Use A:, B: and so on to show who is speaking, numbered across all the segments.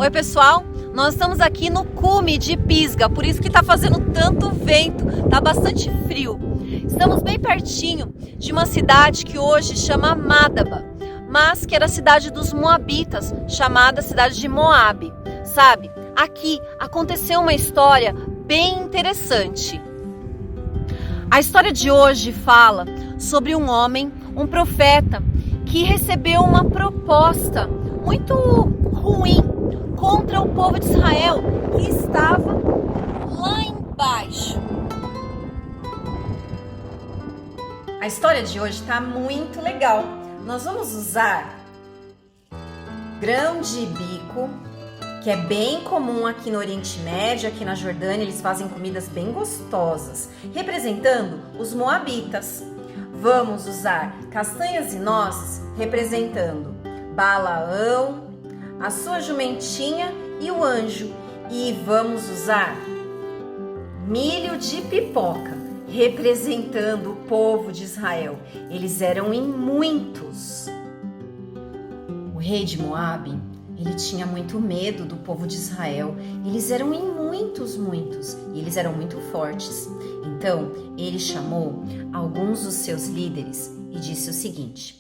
A: Oi pessoal, nós estamos aqui no cume de Pisga, por isso que está fazendo tanto vento, tá bastante frio. Estamos bem pertinho de uma cidade que hoje chama Madaba, mas que era a cidade dos Moabitas, chamada cidade de Moabe. Sabe, aqui aconteceu uma história bem interessante. A história de hoje fala sobre um homem, um profeta, que recebeu uma proposta muito ruim contra o povo de Israel, que estava lá embaixo. A história de hoje está muito legal. Nós vamos usar grão de bico, que é bem comum aqui no Oriente Médio, aqui na Jordânia, eles fazem comidas bem gostosas, representando os moabitas. Vamos usar castanhas e nozes, representando Balaão, a sua jumentinha e o anjo. E vamos usar milho de pipoca, representando o povo de Israel. Eles eram em muitos. O rei de Moabe, ele tinha muito medo do povo de Israel. Eles eram em muitos, e eles eram muito fortes. Então, ele chamou alguns dos seus líderes e disse o seguinte: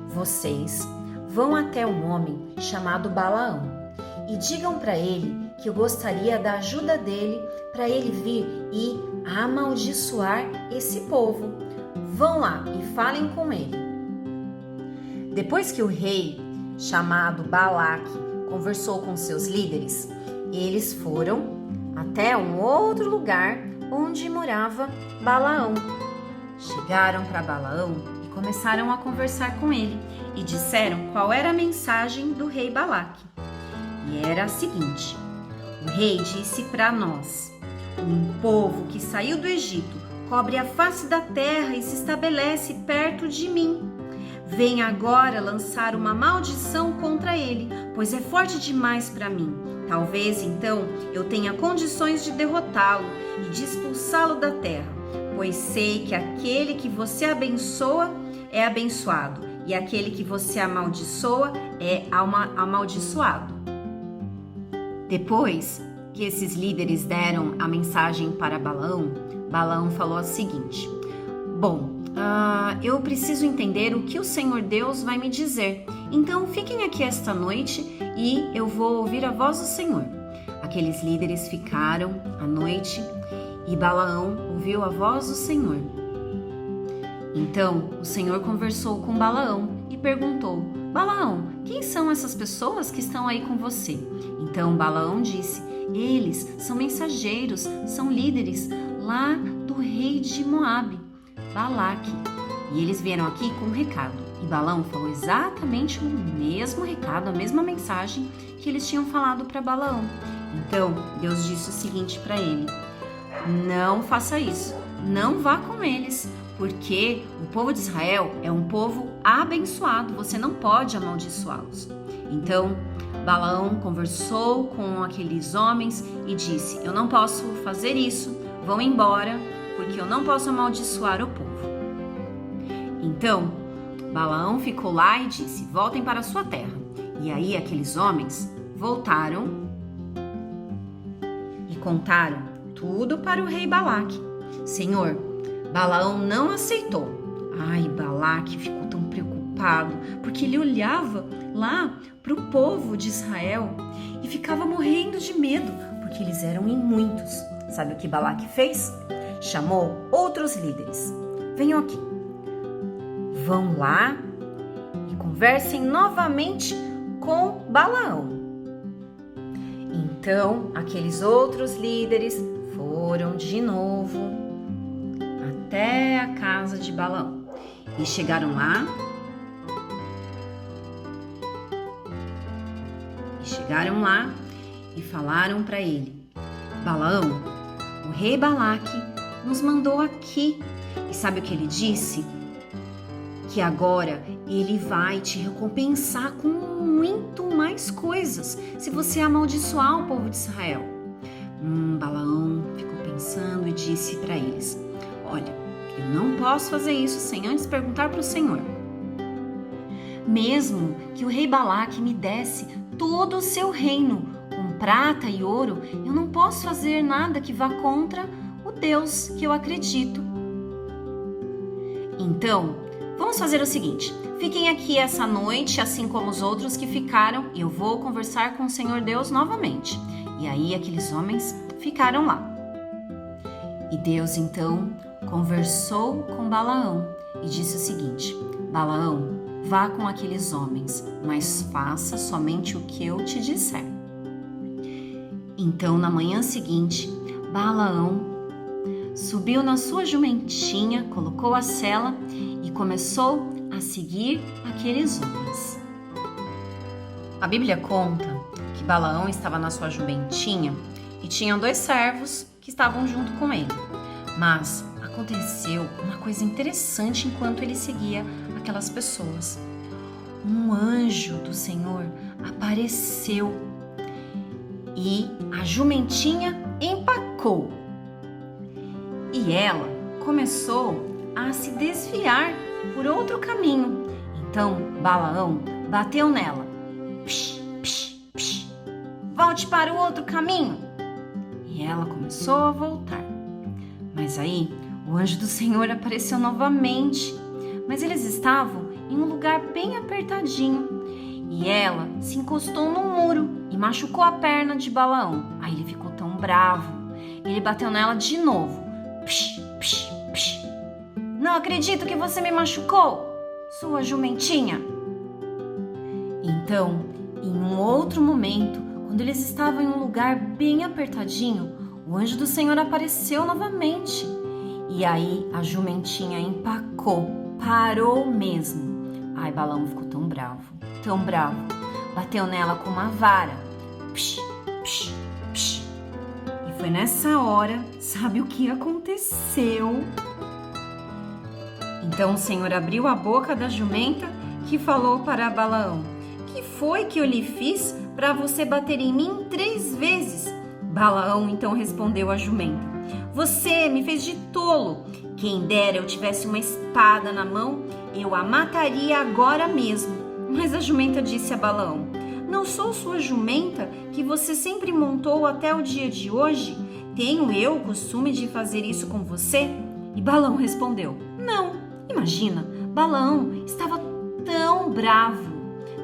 A: vocês vão até um homem chamado Balaão e digam para ele que eu gostaria da ajuda dele para ele vir e amaldiçoar esse povo. Vão lá e falem com ele. Depois que o rei, chamado Balaque, conversou com seus líderes, eles foram até um outro lugar onde morava Balaão. Chegaram para Balaão e começaram a conversar com ele e disseram qual era a mensagem do rei Balaque. E era a seguinte: o rei disse para nós: um povo que saiu do Egito cobre a face da terra e se estabelece perto de mim. Vem agora lançar uma maldição contra ele, pois é forte demais para mim. Talvez então eu tenha condições de derrotá-lo e de expulsá-lo da terra, pois sei que aquele que você abençoa é abençoado e aquele que você amaldiçoa é amaldiçoado. Depois que esses líderes deram a mensagem para Balaão, Balaão falou o seguinte: bom, eu preciso entender o que o Senhor Deus vai me dizer. Então fiquem aqui esta noite e eu vou ouvir a voz do Senhor. Aqueles líderes ficaram à noite e Balaão ouviu a voz do Senhor. Então o Senhor conversou com Balaão e perguntou: Balaão, quem são essas pessoas que estão aí com você? Então Balaão disse: eles são mensageiros, são líderes lá do rei de Moabe, Balaque. E eles vieram aqui com um recado. E Balaão falou exatamente o mesmo recado, a mesma mensagem que eles tinham falado para Balaão. Então Deus disse o seguinte para ele: não faça isso, não vá com eles, porque o povo de Israel é um povo abençoado, você não pode amaldiçoá-los. Então Balaão conversou com aqueles homens e disse: eu não posso fazer isso, vão embora, porque eu não posso amaldiçoar o povo. Então Balaão ficou lá e disse: voltem para a sua terra. E aí aqueles homens voltaram e contaram tudo para o rei Balaque. Senhor, Balaão não aceitou. Ai, Balaque ficou tão preocupado, porque ele olhava lá para o povo de Israel e ficava morrendo de medo, porque eles eram em muitos. Sabe o que Balaque fez? Chamou outros líderes. Venham aqui. Vão lá e conversem novamente com Balaão. Então, aqueles outros líderes foram de novo até a casa de Balaão e chegaram lá. E falaram para ele: Balaão, o rei Balaque nos mandou aqui. E sabe o que ele disse? Que agora ele vai te recompensar com muito mais coisas se você amaldiçoar o povo de Israel. Balaão ficou pensando e disse para eles: olha, eu não posso fazer isso sem antes perguntar para o Senhor. Mesmo que o rei Balaque me desse todo o seu reino,
B: prata e ouro, eu não posso fazer nada que vá contra o Deus que eu acredito. Então, vamos fazer o seguinte, fiquem aqui essa noite, assim como os outros que ficaram, e eu vou conversar com o Senhor Deus novamente. E aí aqueles homens ficaram lá. E Deus então conversou com Balaão e disse o seguinte: Balaão, vá com aqueles homens, mas faça somente o que eu te disser. Então, na manhã seguinte, Balaão subiu na sua jumentinha, colocou a sela e começou a seguir aqueles homens. A Bíblia conta que Balaão estava na sua jumentinha e tinham 2 servos que estavam junto com ele. Mas aconteceu uma coisa interessante enquanto ele seguia aquelas pessoas. Um anjo do Senhor apareceu e a jumentinha empacou. E ela começou a se desviar por outro caminho. Então Balaão bateu nela. Psh, psh, psh. Volte para o outro caminho. E ela começou a voltar. Mas aí o anjo do Senhor apareceu novamente. Mas eles estavam em um lugar bem apertadinho. E ela se encostou no muro e machucou a perna de Balaão. Aí ele ficou tão bravo. Ele bateu nela de novo. Psh, psh, psh. Não acredito que você me machucou, sua jumentinha. Então, em um outro momento, quando eles estavam em um lugar bem apertadinho, o anjo do Senhor apareceu novamente. E aí a jumentinha empacou, parou mesmo. Ai, Balaão ficou tão bravo, bateu nela com uma vara. Psh, psh, psh. E foi nessa hora, sabe o que aconteceu? Então o Senhor abriu a boca da jumenta, que falou para Balaão: que foi que eu lhe fiz para você bater em mim 3 vezes? Balaão então respondeu à jumenta: você me fez de tolo. Quem dera eu tivesse uma espada na mão, eu a mataria agora mesmo. Mas a jumenta disse a Balaão: não sou sua jumenta que você sempre montou até o dia de hoje? Tenho eu o costume de fazer isso com você? E Balaão respondeu: não. Imagina, Balaão estava tão bravo,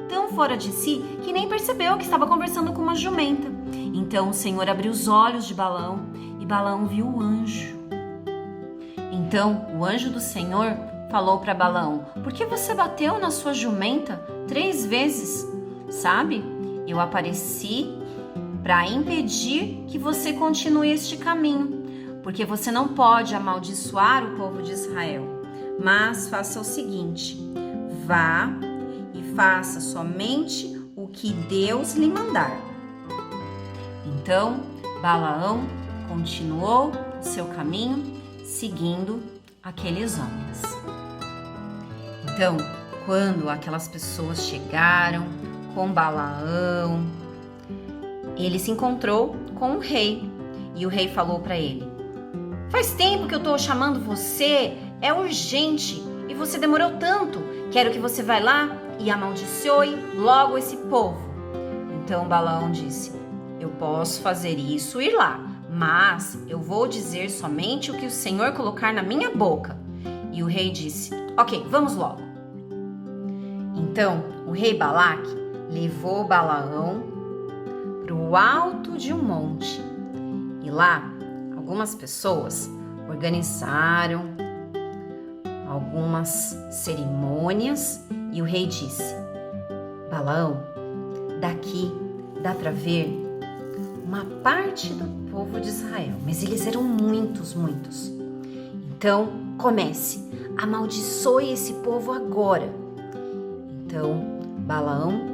B: tão fora de si, que nem percebeu que estava conversando com uma jumenta. Então o Senhor abriu os olhos de Balaão e Balaão viu o anjo. Então o anjo do Senhor falou para Balaão: por que você bateu na sua jumenta 3 vezes? Sabe, eu apareci para impedir que você continue este caminho, porque você não pode amaldiçoar o povo de Israel. Mas faça o seguinte: vá e faça somente o que Deus lhe mandar. Então Balaão continuou o seu caminho, seguindo aqueles homens. Então, quando aquelas pessoas chegaram com Balaão, ele se encontrou com o rei. E o rei falou para ele: faz tempo que eu estou chamando você, é urgente, e você demorou tanto. Quero que você vá lá e amaldiçoe logo esse povo. Então Balaão disse: eu posso fazer isso e ir lá, mas eu vou dizer somente o que o Senhor colocar na minha boca. E o rei disse: ok, vamos logo. Então o rei Balaque levou Balaão para o alto de um monte. E lá algumas pessoas organizaram algumas cerimônias e o rei disse: Balaão, daqui dá para ver uma parte do povo de Israel, mas eles eram muitos. Então comece, amaldiçoe esse povo agora. Então Balaão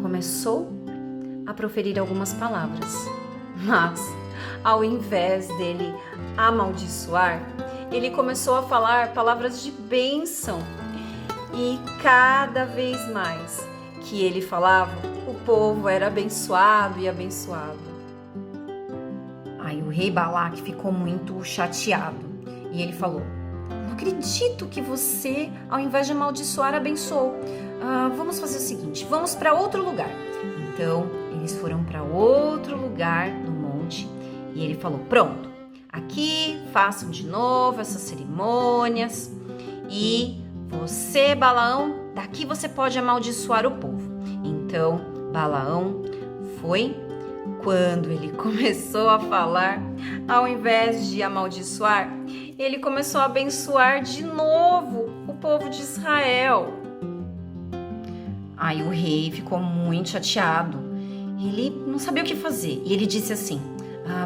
B: começou a proferir algumas palavras, mas ao invés dele amaldiçoar, ele começou a falar palavras de bênção. E cada vez mais que ele falava, o povo era abençoado e abençoado. Aí o rei Balaque ficou muito chateado e ele falou: não acredito que você, ao invés de amaldiçoar, abençoou. Vamos fazer o seguinte, vamos para outro lugar. Então eles
A: eles foram para outro lugar do monte e ele falou: pronto, aqui façam de novo essas cerimônias e você, Balaão, daqui você pode amaldiçoar o povo. Então Balaão foi. Quando ele começou a falar, ao invés de amaldiçoar, ele começou a abençoar de novo o povo de Israel. Aí o rei ficou muito chateado. Ele não sabia o que fazer. E ele disse assim: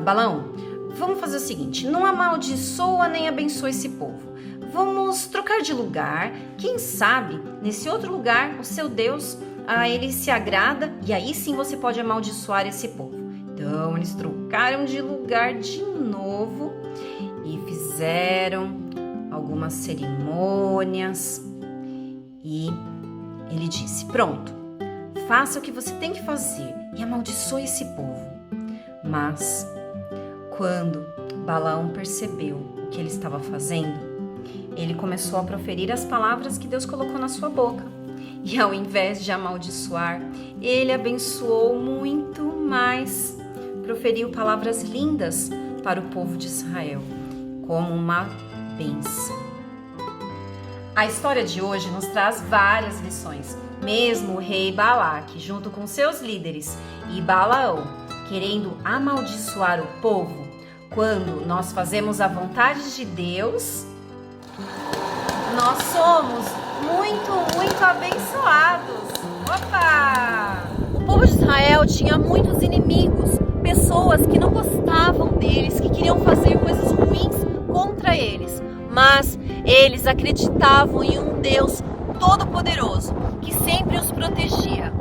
A: Balaão, vamos fazer o seguinte, não amaldiçoa nem abençoa esse povo. Vamos trocar de lugar. Quem sabe, nesse outro lugar, o seu Deus, ele se agrada e aí sim você pode amaldiçoar esse povo. Então, eles trocaram de lugar de novo e fizeram algumas cerimônias. E ele disse: pronto, faça o que você tem que fazer e amaldiçoe esse povo. Mas, quando Balaão percebeu o que ele estava fazendo, ele começou a proferir as palavras que Deus colocou na sua boca. E ao invés de amaldiçoar, ele abençoou muito mais. Proferiu palavras lindas para o povo de Israel, como uma bênção. A história de hoje nos traz várias lições. Mesmo o rei Balaque, junto com seus líderes, e Balaão, querendo amaldiçoar o povo, quando nós fazemos a vontade de Deus, nós somos muito abençoados. Opa! O povo de Israel tinha muitos inimigos, pessoas que não gostavam deles, que queriam fazer coisas ruins contra eles. Mas eles acreditavam em um Deus todo-poderoso, que sempre os protegia.